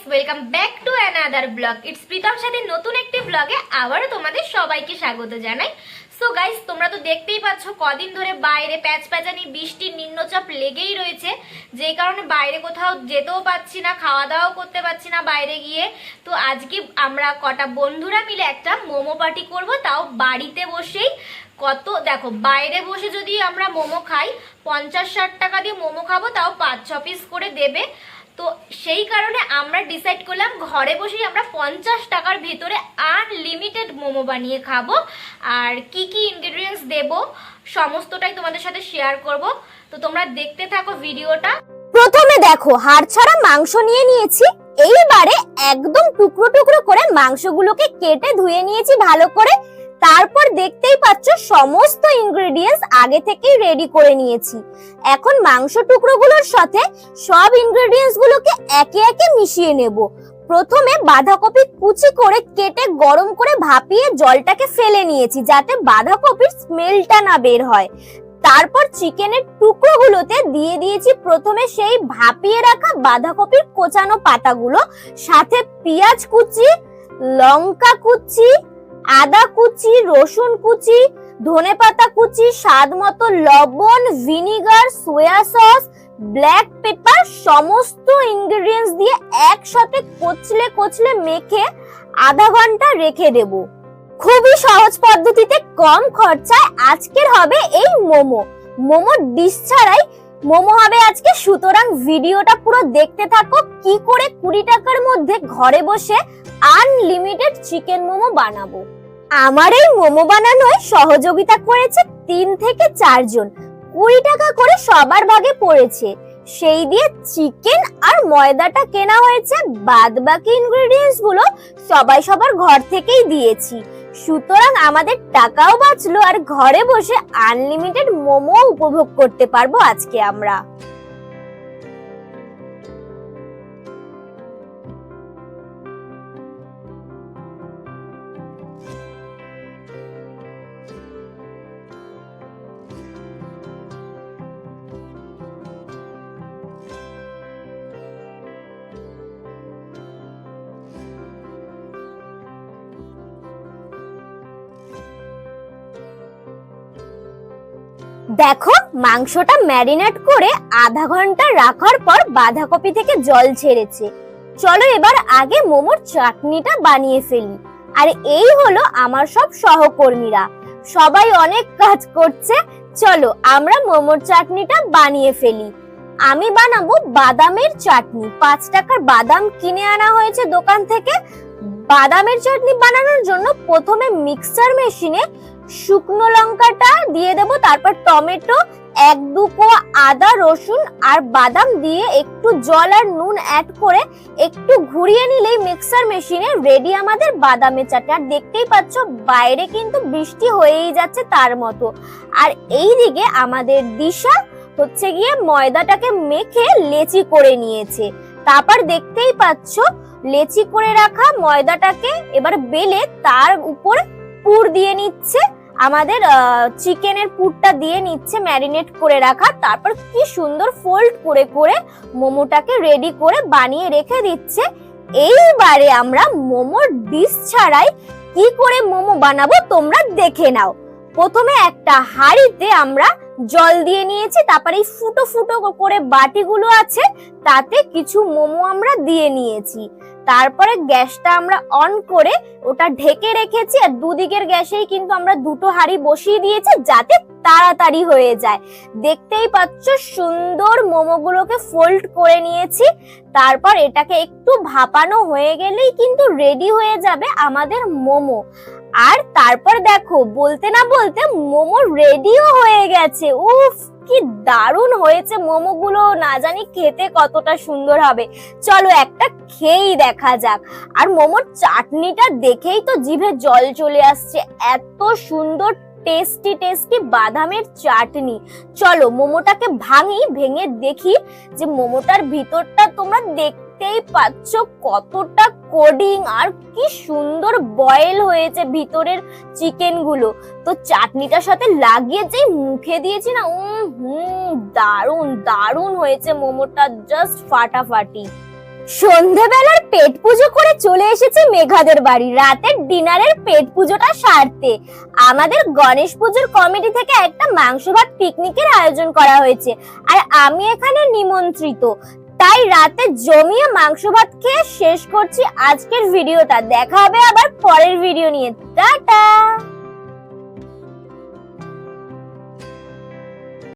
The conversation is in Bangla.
Welcome back to another blog. It's Pritam সাথে নতুন একটি ব্লগে আবারও তোমাদের সবাইকে স্বাগত জানাই। সো গাইস, তোমরা তো দেখতেই পাচ্ছ কদিন ধরে বাইরে প্যাচপ্যাচানি বৃষ্টির নিম্নচাপ লেগেই রয়েছে, যে কারণে বাইরে কোথাও যেতেও পাচ্ছি না, খাওয়া দাওয়াও করতে পারছি না বাইরে গিয়ে। তো আজকে আমরা কটা বন্ধুরা মিলে একটা মোমো পার্টি করব, তাও বাড়িতে বসেই। কত দেখো, বাইরে বসে যদি আমরা মোমো খাই 50-60 টাকা দিয়ে মোমো খাবো, তাও 5-6 পিস করে দেবে। তো সেই কারণে আমরা ডিসাইড করলাম ঘরে বসেই আমরা 50 টাকার ভেতরে আনলিমিটেড মোমো বানিয়ে খাবো। আর কি কি ইনগ্রেডিয়েন্টস দেব সমস্তটাই তোমাদের সাথে শেয়ার করব। তো তোমরা দেখতে থাকো ভিডিওটা। প্রথমে দেখো, হাড় ছাড়া মাংস নিয়ে নিয়েছি। এইবারে একদম টুকরো টুকরো করে মাংসগুলোকে কেটে ধুয়ে নিয়েছি ভালো করে। তারপর দেখতেই পাচ্ছ সমস্ত ইনগ্রেডিয়েন্টস আগে থেকেই রেডি করে নিয়েছি। এখন মাংস টুকরোগুলোর সাথে সব ইনগ্রেডিয়েন্টস গুলোকে একে একে মিশিয়ে নেব। প্রথমে বাঁধাকপি কুচি করে কেটে গরম করে ভাপিয়ে জলটাকে ফেলে নিয়েছি, যাতে বাঁধাকপির স্মেলটা না বের হয়। তারপর চিকেনের টুকরোগুলোতে দিয়ে দিয়েছি প্রথমে সেই ভাপিয়ে রাখা বাঁধাকপির কোচানো পাতাগুলো, সাথে পেঁয়াজ কুচি, লঙ্কা কুচি, আদা কুচি, রসুন কুচি, ধনেপাতা কুচি, স্বাদ মতো লবণ, ভিনিগার, সোয়া সস, ব্ল্যাক পেপার, সমস্ত ইনগ্রেডিয়েন্টস দিয়ে একসাথে কচলে কচলে মেখে আধা ঘন্টা রেখে দেব। খুবই সহজ পদ্ধতিতে কম খরচায় আজকের হবে এই মোমো। মোমো ডিশ ছাড়াই মোমো হবে আজকে, সুতরাং ভিডিওটা পুরো দেখতে থাকো কি করে 20 টাকার মধ্যে ঘরে বসে আনলিমিটেড চিকেন মোমো বানাবো। আমার এই মোমো বানানোয় সহযোগিতা করেছে 3 থেকে 4 জন। 20 টাকা করে সবার ভাগে পড়েছে, সেই দিয়ে চিকেন আর ময়দাটা কেনা হয়েছে। বাদ বাকি ইনগ্রেডিয়েন্টস গুলো সবাই সবার ঘর থেকেই দিয়েছি, সুতরাং আমাদের টাকাও বাঁচলো আর ঘরে বসে আনলিমিটেড মোমো উপভোগ করতে পারবো আজকে আমরা। দেখো, মাংসটা ম্যারিনেট করে আধা ঘন্টা রাখার পর বাঁধাকপি থেকে জল ছেড়েছে। চলো এবার আগে মোমোর চাটনিটা বানিয়ে ফেলি। আর এই হলো আমার সব সহকর্মীরা, সবাই অনেক কাজ করছে। চলো আমরা মোমোর চাটনিটা বানিয়ে ফেলি। আমি বানাবো বাদামের চাটনি। 5 টাকার বাদাম কিনে আনা হয়েছে দোকান থেকে। বাদামের চাটনি বানানোর জন্য প্রথমে মিক্সচার মেশিনে শুকনো লঙ্কাটা দিয়ে দেব, তারপর টমেটো, 1-2 কোয়া আদা, রসুন আর বাদাম দিয়ে একটু জল আর নুন অ্যাড করে একটু ঘুরিয়ে নিলেই মিক্সার মেশিনে রেডি আমাদের বাদামের চাটনি। আর দেখতেই পাচ্ছ বাইরে কিন্তু বৃষ্টি হয়েই যাচ্ছে তার মতো। আর এই দিকে আমাদের দিশা হচ্ছে গিয়ে ময়দাটাকে মেখে লেচি করে নিয়েছে। তারপর দেখতেই পাচ্ছ লেচি করে রাখা ময়দাটাকে এবার বেলে তার উপর পুর দিয়ে নিচ্ছে, আমাদের চিকেনের পুরটা দিয়ে নিচ্ছে ম্যারিনেট করে রাখা। তারপর কি সুন্দর ফোল্ড করে করে মোমোটাকে রেডি করে বানিয়ে রেখে দিচ্ছে। এইবারে আমরা মোমোর ডিশ ছাড়াই কি করে মোমো বানাবো তোমরা দেখে নাও। প্রথমে একটা হাঁড়িতে আমরা জল দিয়ে নিয়েছি, তারপরে এই ফুটো ফুটো করে বাটিগুলো আছে তাতে কিছু মোমো আমরা দিয়ে নিয়েছি। তারপরে গ্যাসটা আমরা অন করে ওটা ঢেকে রেখেছি, আর দুদিকের গ্যাসেই কিন্তু আমরা দুটো হাঁড়ি বসিয়ে দিয়েছি যাতে তাড়াতাড়ি হয়ে যায়। দেখতেই পাচ্ছ সুন্দর মোমোগুলোকে ফোল্ড করে নিয়েছি। তারপর এটাকে একটু ভাপানো হয়ে গেলেই কিন্তু রেডি হয়ে যাবে আমাদের মোমো। আর তারপর দেখো, বলতে না বলতে মোমো রেডিও হয়ে গেছে। উফ, কি দারুণ হয়েছে মোমোগুলো, না জানি খেতে কতটা সুন্দর হবে। চলো একটা খেয়েই দেখা যাক। আর মোমোর চাটনিটা দেখেই তো জিভে জল চলে আসছে, এত সুন্দর টেস্টি টেস্টি বাদামের চাটনি। চলো মোমোটাকে ভাঙি, ভেঙে দেখি যে মোমোটার ভিতরটা তোমরা দেখতেই পাচ্ছ কতটা কোডিং আর কি সুন্দর বয়েল হয়েছে ভিতরের চিকেন গুলো। তো চাটনিটার সাথে লাগিয়ে যেই মুখে দিয়েছি না, দারুণ দারুণ হয়েছে মোমোটা, জাস্ট ফাটাফাটি। সন্ধেবেলার পেট পুজো করে চলে এসেছি মেঘাদের বাড়ি রাতের ডিনারের পেট পুজোটা সারতে। আমাদের গণেশ পুজোর কমিটি থেকে একটা মাংস ভাত পিকনিকের আয়োজন করা হয়েছে, আর আমি এখানে নিমন্ত্রিত। তাই রাতে জমিয়ে মাংস ভাত খেয়ে শেষ করছি আজকের ভিডিওটা। দেখা হবে আবার পরের ভিডিও নিয়ে। টাটা।